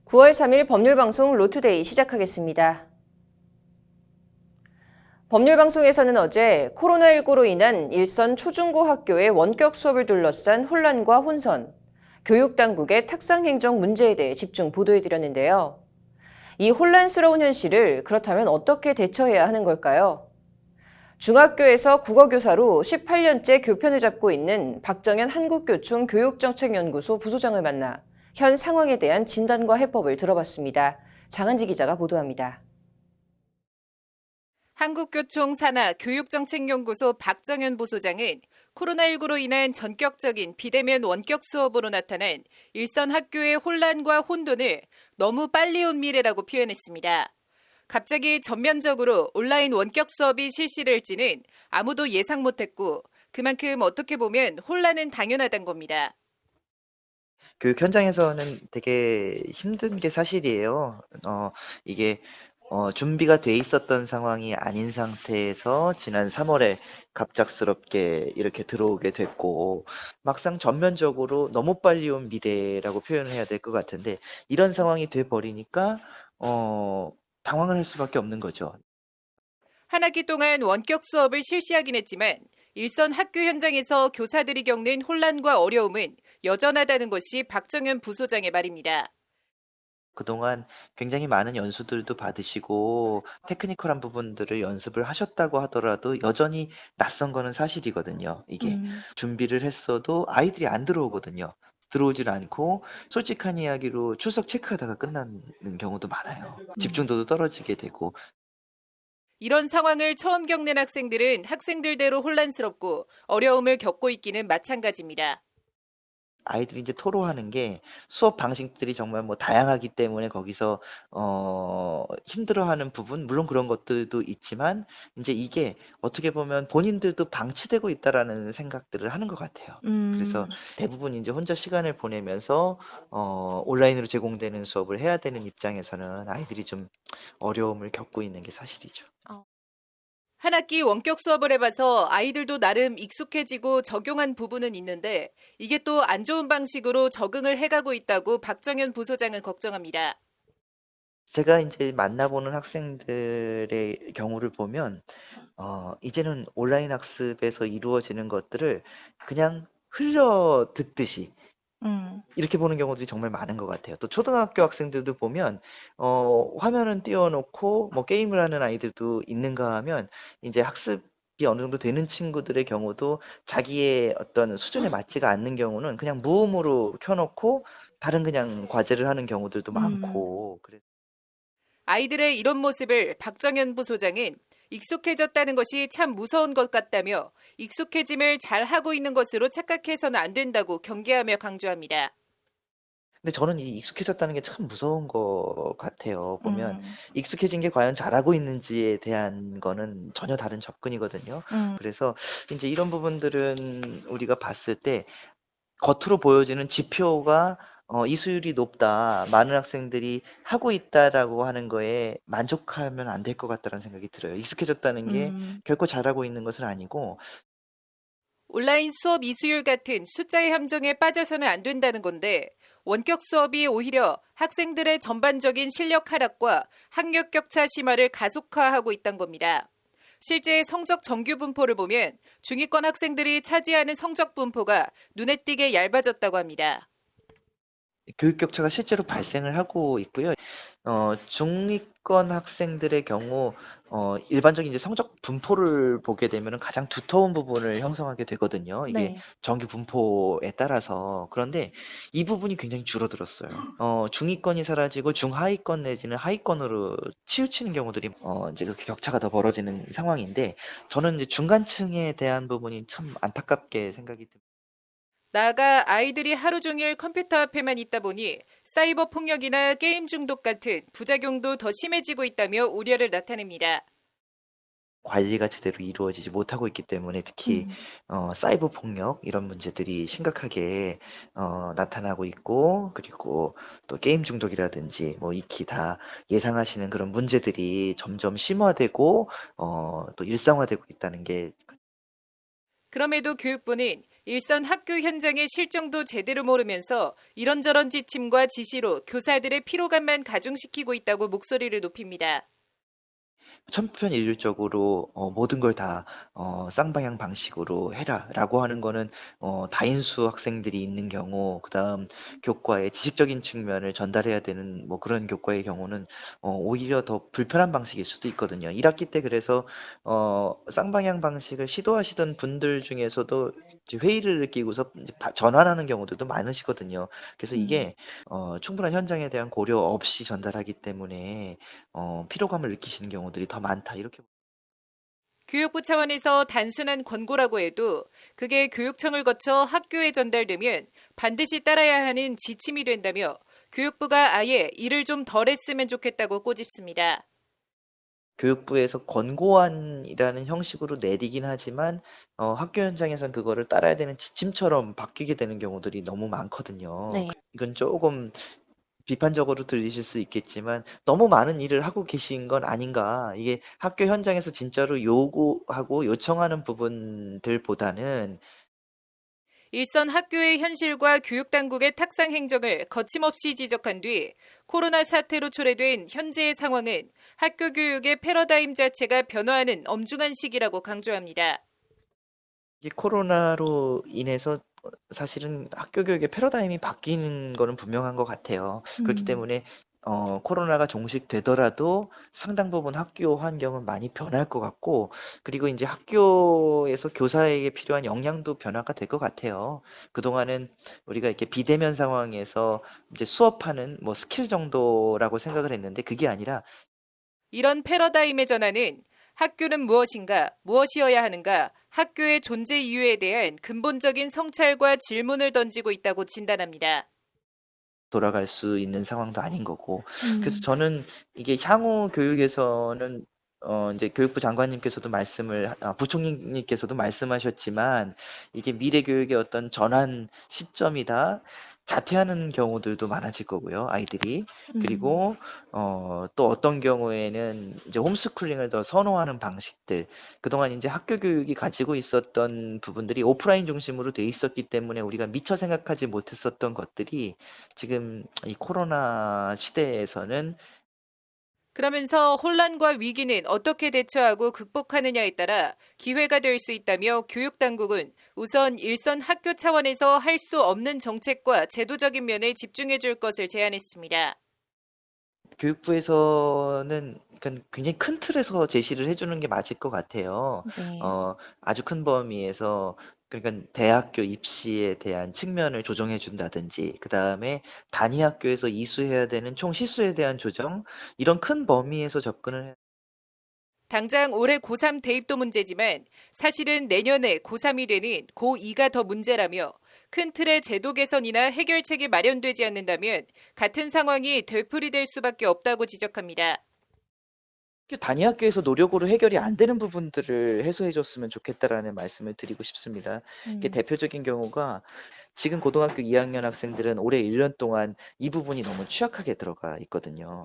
9월 3일 법률방송 로투데이 시작하겠습니다. 법률방송에서는 어제 코로나19로 인한 일선 초중고 학교의 원격 수업을 둘러싼 혼란과 혼선, 교육당국의 탁상행정 문제에 대해 집중 보도해드렸는데요. 이 혼란스러운 현실을 그렇다면 어떻게 대처해야 하는 걸까요? 중학교에서 국어교사로 18년째 교편을 잡고 있는 박정현 한국교총 교육정책연구소 부소장을 만나 현 상황에 대한 진단과 해법을 들어봤습니다. 장은지 기자가 보도합니다. 한국교총 산하 교육정책연구소 박정현 부소장은 코로나19로 인한 전격적인 비대면 원격 수업으로 나타난 일선 학교의 혼란과 혼돈을 너무 빨리 온 미래라고 표현했습니다. 갑자기 전면적으로 온라인 원격 수업이 실시될지는 아무도 예상 못했고 그만큼 어떻게 보면 혼란은 당연하단 겁니다. 교육 현장에서는 되게 힘든 게 사실이에요. 이게 준비가 돼 있었던 상황이 아닌 상태에서 지난 3월에 갑작스럽게 이렇게 들어오게 됐고, 막상 전면적으로 너무 빨리 온 미래라고 표현을 해야 될 것 같은데, 이런 상황이 돼 버리니까, 당황을 할 수밖에 없는 거죠. 한 학기 동안 원격 수업을 실시하긴 했지만 일선 학교 현장에서 교사들이 겪는 혼란과 어려움은 여전하다는 것이 박정현 부소장의 말입니다. 그동안 굉장히 많은 연수들도 받으시고 테크니컬한 부분들을 연습을 하셨다고 하더라도 여전히 낯선 거는 사실이거든요. 이게 준비를 했어도 아이들이 안 들어오거든요. 들어오질 않고 솔직한 이야기로 출석 체크하다가 끝나는 경우도 많아요. 집중도도 떨어지게 되고. 이런 상황을 처음 겪는 학생들은 학생들대로 혼란스럽고 어려움을 겪고 있기는 마찬가지입니다. 아이들이 이제 토로하는 게 수업 방식들이 정말 뭐 다양하기 때문에 거기서 힘들어하는 부분, 물론 그런 것들도 있지만 이제 이게 어떻게 보면 본인들도 방치되고 있다라는 생각들을 하는 것 같아요. 그래서 대부분 이제 혼자 시간을 보내면서 온라인으로 제공되는 수업을 해야 되는 입장에서는 아이들이 좀 어려움을 겪고 있는 게 사실이죠. 한 학기 원격 수업을 해봐서 아이들도 나름 익숙해지고 적용한 부분은 있는데 이게 또 안 좋은 방식으로 적응을 해가고 있다고 박정현 부소장은 걱정합니다. 제가 이제 만나보는 학생들의 경우를 보면 이제는 온라인 학습에서 이루어지는 것들을 그냥 흘려 듣듯이 이렇게 보는 경우들이 정말 많은 것 같아요. 또 초등학교 학생들도 보면 화면은 띄워놓고 뭐 게임을 하는 아이들도 있는가 하면 이제 학습이 어느 정도 되는 친구들의 경우도 자기의 어떤 수준에 맞지가 않는 경우는 그냥 무음으로 켜놓고 다른 그냥 과제를 하는 경우들도 많고 그래서 아이들의 이런 모습을 박정현 부소장은 익숙해졌다는 것이 참 무서운 것 같다며 익숙해짐을 잘 하고 있는 것으로 착각해서는 안 된다고 경계하며 강조합니다. 근데 저는 이 익숙해졌다는 게 참 무서운 것 같아요. 보면 익숙해진 게 과연 잘하고 있는지에 대한 거는 전혀 다른 접근이거든요. 그래서 이제 이런 부분들은 우리가 봤을 때 겉으로 보여지는 지표가 이수율이 높다, 많은 학생들이 하고 있다라고 하는 거에 만족하면 안 될 것 같다는 생각이 들어요. 익숙해졌다는 게 결코 잘하고 있는 것은 아니고 온라인 수업 이수율 같은 숫자의 함정에 빠져서는 안 된다는 건데 원격 수업이 오히려 학생들의 전반적인 실력 하락과 학력 격차 심화를 가속화하고 있다는 겁니다. 실제 성적 정규 분포를 보면 중위권 학생들이 차지하는 성적 분포가 눈에 띄게 얇아졌다고 합니다. 교육 격차가 실제로 발생을 하고 있고요. 중위권 학생들의 경우 일반적인 이제 성적 분포를 보게 되면은 가장 두터운 부분을 형성하게 되거든요. 이게 네. 정규 분포에 따라서. 그런데 이 부분이 굉장히 줄어들었어요. 중위권이 사라지고 중하위권 내지는 하위권으로 치우치는 경우들이 이제 그 격차가 더 벌어지는 상황인데 저는 이제 중간층에 대한 부분이 참 안타깝게 생각이 듭니다. 나아가 아이들이 하루 종일 컴퓨터 앞에만 있다 보니 사이버 폭력이나 게임 중독 같은 부작용도 더 심해지고 있다며 우려를 나타냅니다. 관리가 제대로 이루어지지 못하고 있기 때문에 특히 사이버 폭력 이런 문제들이 심각하게 나타나고 있고 그리고 또 게임 중독이라든지 뭐 익히 다 예상하시는 그런 문제들이 점점 심화되고 또 일상화되고 있다는 게 그럼에도 교육부는 일선 학교 현장의 실정도 제대로 모르면서 이런저런 지침과 지시로 교사들의 피로감만 가중시키고 있다고 목소리를 높입니다. 천편일률적으로 모든 걸 다 쌍방향 방식으로 해라라고 하는 거는 다인수 학생들이 있는 경우, 그다음 교과의 지식적인 측면을 전달해야 되는 뭐 그런 교과의 경우는 오히려 더 불편한 방식일 수도 있거든요. 1학기 때 그래서 쌍방향 방식을 시도하시던 분들 중에서도 이제 회의를 느끼고서 이제 전환하는 경우들도 많으시거든요. 그래서 이게 충분한 현장에 대한 고려 없이 전달하기 때문에 피로감을 느끼시는 경우들이 더 많다. 이렇게 교육부 차원에서 단순한 권고라고 해도 그게 교육청을 거쳐 학교에 전달되면 반드시 따라야 하는 지침이 된다며 교육부가 아예 일을 좀 덜 했으면 좋겠다고 꼬집습니다. 교육부에서 권고안이라는 형식으로 내리긴 하지만 학교 현장에선 그거를 따라야 되는 지침처럼 바뀌게 되는 경우들이 너무 많거든요. 네. 이건 조금 비판적으로 들리실 수 있겠지만 너무 많은 일을 하고 계신 건 아닌가. 이게 학교 현장에서 진짜로 요구하고 요청하는 부분들보다는 일선 학교의 현실과 교육당국의 탁상 행정을 거침없이 지적한 뒤 코로나 사태로 초래된 현재의 상황은 학교 교육의 패러다임 자체가 변화하는 엄중한 시기라고 강조합니다. 이게 코로나로 인해서 사실은 학교 교육의 패러다임이 바뀌는 거는 분명한 것 같아요. 그렇기 때문에 코로나가 종식되더라도 상당 부분 학교 환경은 많이 변할 것 같고, 그리고 이제 학교에서 교사에게 필요한 역량도 변화가 될 것 같아요. 그동안은 우리가 이렇게 비대면 상황에서 이제 수업하는 뭐 스킬 정도라고 생각을 했는데 그게 아니라 이런 패러다임의 전환은 학교는 무엇인가, 무엇이어야 하는가, 학교의 존재 이유에 대한 근본적인 성찰과 질문을 던지고 있다고 진단합니다. 돌아갈 수 있는 상황도 아닌 거고. 그래서 저는 이게 향후 교육에서는 이제 교육부 장관님께서도 부총리님께서도 말씀하셨지만 이게 미래 교육의 어떤 전환 시점이다. 자퇴하는 경우들도 많아질 거고요, 아이들이. 그리고 또 어떤 경우에는 이제 홈스쿨링을 더 선호하는 방식들. 그동안 이제 학교 교육이 가지고 있었던 부분들이 오프라인 중심으로 돼 있었기 때문에 우리가 미처 생각하지 못했었던 것들이 지금 이 코로나 시대에서는 그러면서 혼란과 위기는 어떻게 대처하고 극복하느냐에 따라 기회가 될 수 있다며 교육당국은 우선 일선 학교 차원에서 할 수 없는 정책과 제도적인 면에 집중해 줄 것을 제안했습니다. 교육부에서는 굉장히 큰 틀에서 제시를 해주는 게 맞을 것 같아요. 네. 아주 큰 범위에서 그러니까 대학교 입시에 대한 측면을 조정해 준다든지, 그 다음에 단위 학교에서 이수해야 되는 총 실수에 대한 조정, 이런 큰 범위에서 접근을 해. 당장 올해 고3 대입도 문제지만 사실은 내년에 고3이 되는 고2가 더 문제라며 큰 틀의 제도 개선이나 해결책이 마련되지 않는다면 같은 상황이 되풀이될 수밖에 없다고 지적합니다. 단위 학교에서 노력으로 해결이 안 되는 부분들을 해소해 줬으면 좋겠다라는 말씀을 드리고 싶습니다. 이게 대표적인 경우가 지금 고등학교 2학년 학생들은 올해 1년 동안 이 부분이 너무 취약하게 들어가 있거든요.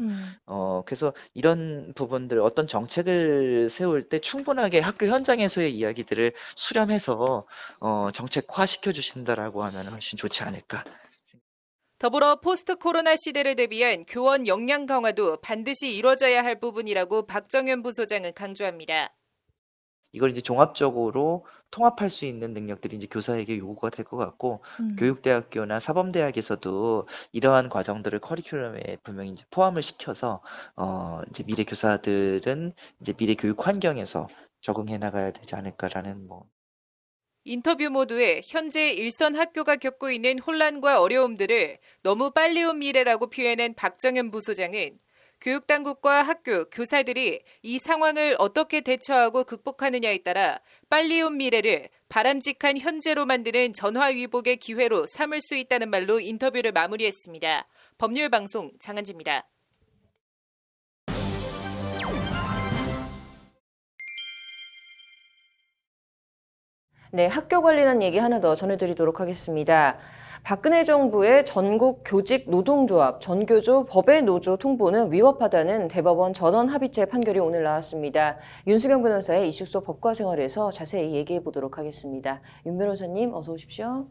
그래서 이런 부분들 어떤 정책을 세울 때 충분하게 학교 현장에서의 이야기들을 수렴해서 정책화 시켜 주신다라고 하면 훨씬 좋지 않을까. 더불어 포스트 코로나 시대를 대비한 교원 역량 강화도 반드시 이뤄져야 할 부분이라고 박정현 부소장은 강조합니다. 이걸 이제 종합적으로 통합할 수 있는 능력들이 이제 교사에게 요구가 될 것 같고, 교육대학교나 사범대학에서도 이러한 과정들을 커리큘럼에 분명히 이제 포함을 시켜서, 이제 미래 교사들은 이제 미래 교육 환경에서 적응해 나가야 되지 않을까라는 인터뷰 모두에 현재 일선 학교가 겪고 있는 혼란과 어려움들을 너무 빨리 온 미래라고 표현한 박정현 부소장은 교육당국과 학교, 교사들이 이 상황을 어떻게 대처하고 극복하느냐에 따라 빨리 온 미래를 바람직한 현재로 만드는 전화위복의 기회로 삼을 수 있다는 말로 인터뷰를 마무리했습니다. 법률방송 장한지입니다. 네, 학교 관련한 얘기 하나 더 전해드리도록 하겠습니다. 박근혜 정부의 전국 교직 노동조합, 전교조 법의 노조 통보는 위법하다는 대법원 전원 합의체 판결이 오늘 나왔습니다. 윤수경 변호사의 이슈 속 법과 생활에서 자세히 얘기해 보도록 하겠습니다. 윤 변호사님 어서 오십시오.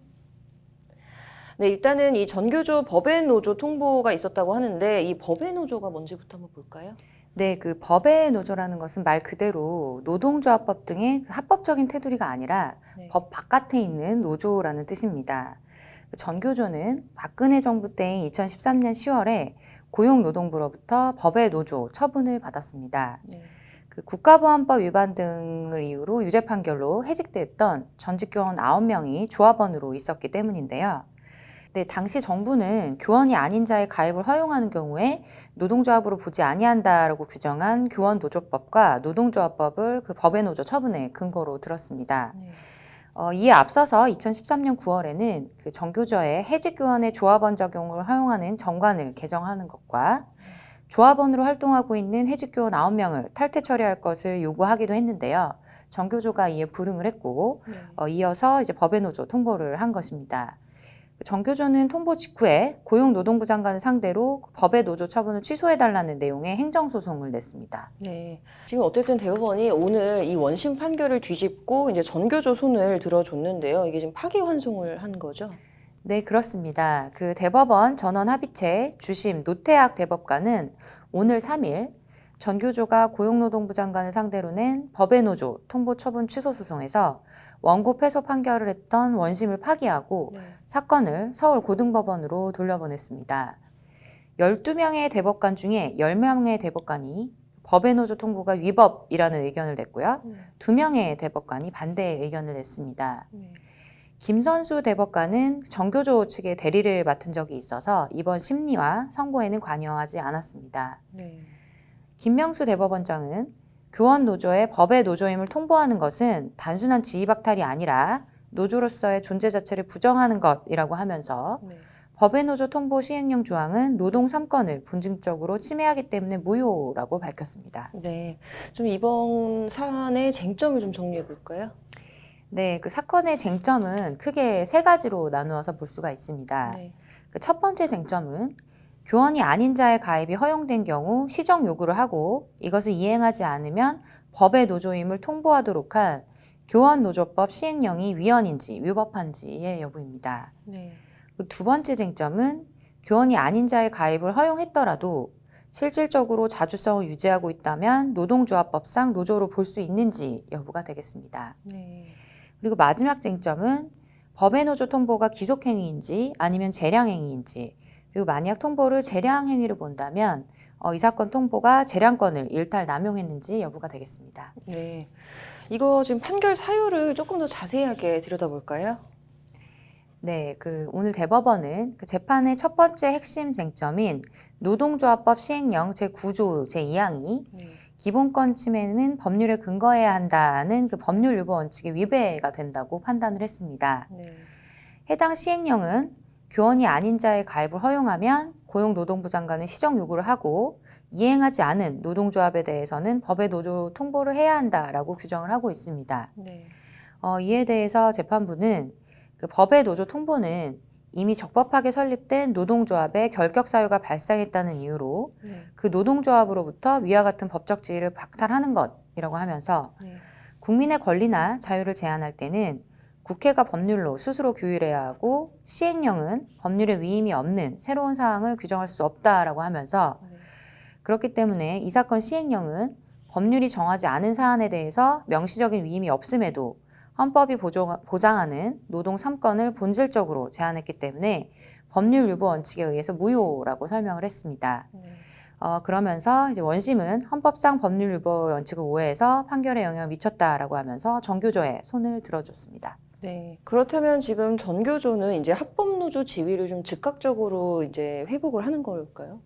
네, 일단은 이 전교조 법의 노조 통보가 있었다고 하는데 이 법의 노조가 뭔지부터 한번 볼까요? 네, 그 법의 노조라는 것은 말 그대로 노동조합법 등의 합법적인 테두리가 아니라 네. 법 바깥에 있는 노조라는 뜻입니다. 전교조는 박근혜 정부 때인 2013년 10월에 고용노동부로부터 법의 노조 처분을 받았습니다. 네. 그 국가보안법 위반 등을 이유로 유죄 판결로 해직됐던 전직 교원 9명이 조합원으로 있었기 때문인데요. 네, 당시 정부는 교원이 아닌 자의 가입을 허용하는 경우에 노동조합으로 보지 아니한다라고 규정한 교원노조법과 노동조합법을 그 법의 노조 처분의 근거로 들었습니다. 네. 이에 앞서서 2013년 9월에는 그 정교조의 해직 교원의 조합원 적용을 허용하는 정관을 개정하는 것과 조합원으로 활동하고 있는 해직 교원 9명을 탈퇴 처리할 것을 요구하기도 했는데요. 정교조가 이에 불응을 했고 이어서 이제 법의 노조 통보를 한 것입니다. 정교조는 통보 직후에 고용노동부 장관을 상대로 법의 노조 처분을 취소해달라는 내용의 행정소송을 냈습니다. 네. 지금 어쨌든 대법원이 오늘 이 원심 판결을 뒤집고 이제 전교조 손을 들어줬는데요. 이게 지금 파기환송을 한 거죠? 네, 그렇습니다. 그 대법원 전원 합의체 주심 노태학 대법관은 오늘 3일 전교조가 고용노동부 장관을 상대로 낸 법의 노조 통보 처분 취소 소송에서 원고 패소 판결을 했던 원심을 파기하고 사건을 서울고등법원으로 돌려보냈습니다. 12명의 대법관 중에 10명의 대법관이 법의 노조 통보가 위법이라는 의견을 냈고요. 2명의 대법관이 반대의 의견을 냈습니다. 김선수 대법관은 전교조 측의 대리를 맡은 적이 있어서 이번 심리와 선고에는 관여하지 않았습니다. 김명수 대법원장은 교원 노조의 법의 노조임을 통보하는 것은 단순한 지휘박탈이 아니라 노조로서의 존재 자체를 부정하는 것이라고 하면서 법의 노조 통보 시행령 조항은 노동 3권을 본질적으로 침해하기 때문에 무효라고 밝혔습니다. 네, 좀 이번 사안의 쟁점을 좀 정리해 볼까요? 네, 그 사건의 쟁점은 크게 3가지로 나누어서 볼 수가 있습니다. 그 첫 번째 쟁점은 교원이 아닌 자의 가입이 허용된 경우 시정 요구를 하고 이것을 이행하지 않으면 법의 노조임을 통보하도록 한 교원노조법 시행령이 위헌인지 위법한지의 여부입니다. 그리고 두 번째 쟁점은 교원이 아닌 자의 가입을 허용했더라도 실질적으로 자주성을 유지하고 있다면 노동조합법상 노조로 볼 수 있는지 여부가 되겠습니다. 그리고 마지막 쟁점은 법의 노조 통보가 기속행위인지 아니면 재량행위인지, 그리고 만약 통보를 재량행위로 본다면 이 사건 통보가 재량권을 일탈 남용했는지 여부가 되겠습니다. 네, 이거 지금 판결 사유를 조금 더 자세하게 들여다볼까요? 네, 그 오늘 대법원은 그 재판의 첫 번째 핵심 쟁점인 노동조합법 시행령 제9조 제2항이 기본권 침해는 법률에 근거해야 한다는 그 법률 유보 원칙의 위배가 된다고 판단을 했습니다. 해당 시행령은 교원이 아닌 자의 가입을 허용하면 고용노동부 장관은 시정 요구를 하고 이행하지 않은 노동조합에 대해서는 법의 노조 통보를 해야 한다라고 규정을 하고 있습니다. 이에 대해서 재판부는 그 법의 노조 통보는 이미 적법하게 설립된 노동조합에 결격 사유가 발생했다는 이유로 그 노동조합으로부터 위와 같은 법적 지위를 박탈하는 것이라고 하면서 국민의 권리나 자유를 제한할 때는 국회가 법률로 스스로 규율해야 하고 시행령은 법률에 위임이 없는 새로운 사항을 규정할 수 없다라고 하면서 그렇기 때문에 이 사건 시행령은 법률이 정하지 않은 사안에 대해서 명시적인 위임이 없음에도 헌법이 보장하는 노동 3권을 본질적으로 제한했기 때문에 법률 유보 원칙에 의해서 무효라고 설명을 했습니다. 그러면서 이제 원심은 헌법상 법률 유보 원칙을 오해해서 판결에 영향을 미쳤다라고 하면서 전교조의 손을 들어줬습니다. 네, 그렇다면 지금 전교조는 이제 합법노조 지위를 좀 즉각적으로 이제 회복을 하는 걸까요?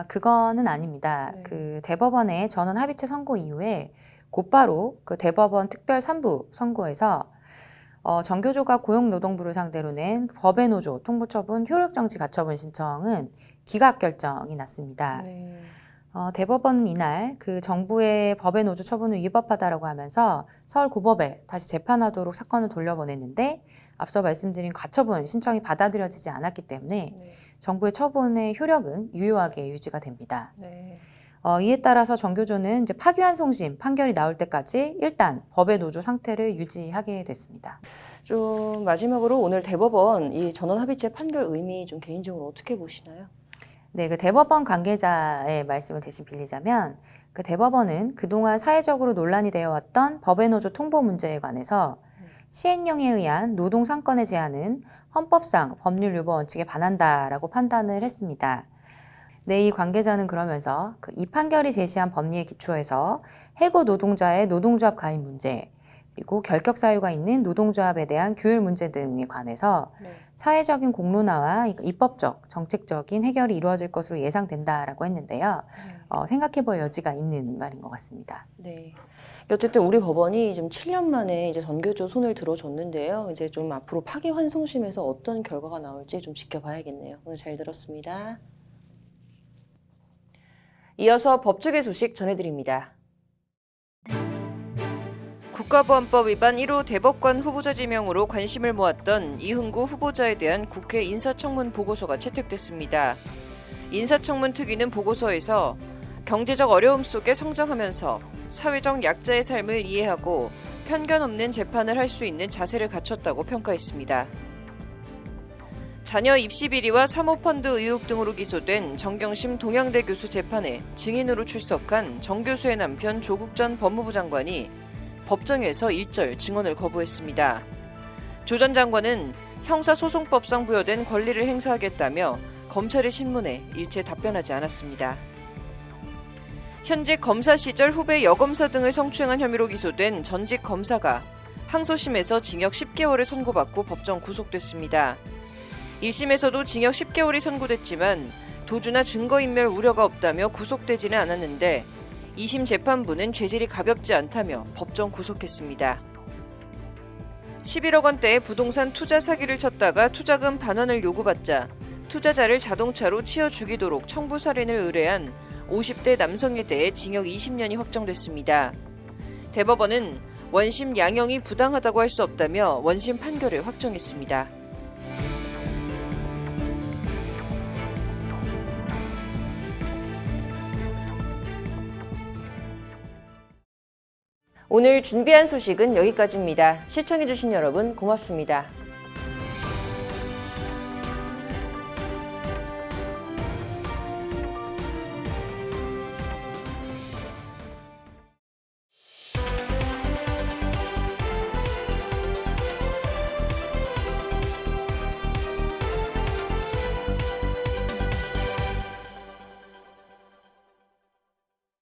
그거는 아닙니다. 그 대법원의 전원 합의체 선고 이후에 곧바로 그 대법원 특별 3부 선고에서 전교조가 고용노동부를 상대로 낸 법의 노조 통보처분 효력정지 가처분 신청은 기각 결정이 났습니다. 대법원은 이날 그 정부의 법의 노조 처분을 위법하다라고 하면서 서울고법에 다시 재판하도록 사건을 돌려보냈는데 앞서 말씀드린 가처분 신청이 받아들여지지 않았기 때문에 정부의 처분의 효력은 유효하게 유지가 됩니다. 네. 이에 따라서 정교조는 이제 파기환송심 판결이 나올 때까지 일단 법의 노조 상태를 유지하게 됐습니다. 좀 마지막으로 오늘 대법원 이 전원합의체 판결 의미 좀 개인적으로 어떻게 보시나요? 네, 그 대법원 관계자의 말씀을 대신 빌리자면 그 대법원은 그동안 사회적으로 논란이 되어 왔던 법의 노조 통보 문제에 관해서 시행령에 의한 노동 상권의 제한은 헌법상 법률 유보 원칙에 반한다라고 판단을 했습니다. 네, 이 관계자는 그러면서 이 판결이 제시한 법리에 기초해서 해고 노동자의 노동조합 가입 문제, 그리고 결격 사유가 있는 노동조합에 대한 규율 문제 등에 관해서 사회적인 공론화와 입법적, 정책적인 해결이 이루어질 것으로 예상된다라고 했는데요. 생각해볼 여지가 있는 말인 것 같습니다. 네. 어쨌든 우리 법원이 좀 7년 만에 이제 전교조 손을 들어줬는데요. 이제 좀 앞으로 파기환송심에서 어떤 결과가 나올지 좀 지켜봐야겠네요. 오늘 잘 들었습니다. 이어서 법조계 소식 전해드립니다. 국가보안법 위반 1호 대법관 후보자 지명으로 관심을 모았던 이흥구 후보자에 대한 국회 인사청문 보고서가 채택됐습니다. 인사청문 특위는 보고서에서 경제적 어려움 속에 성장하면서 사회적 약자의 삶을 이해하고 편견 없는 재판을 할 수 있는 자세를 갖췄다고 평가했습니다. 자녀 입시 비리와 사모펀드 의혹 등으로 기소된 정경심 동양대 교수 재판에 증인으로 출석한 정 교수의 남편 조국 전 법무부 장관이 법정에서 일절 증언을 거부했습니다. 조 전 장관은 형사소송법상 부여된 권리를 행사하겠다며 검찰의 신문에 일체 답변하지 않았습니다. 현직 검사 시절 후배 여검사 등을 성추행한 혐의로 기소된 전직 검사가 항소심에서 징역 10개월을 선고받고 법정 구속됐습니다. 1심에서도 징역 10개월이 선고됐지만 도주나 증거인멸 우려가 없다며 구속되지는 않았는데 2심 재판부는 죄질이 가볍지 않다며 법정 구속했습니다. 11억 원대의 부동산 투자 사기를 쳤다가 투자금 반환을 요구받자 투자자를 자동차로 치어 죽이도록 청부 살인을 의뢰한 50대 남성에 대해 징역 20년이 확정됐습니다. 대법원은 원심 양형이 부당하다고 할 수 없다며 원심 판결을 확정했습니다. 오늘 준비한 소식은 여기까지입니다. 시청해주신 여러분 고맙습니다.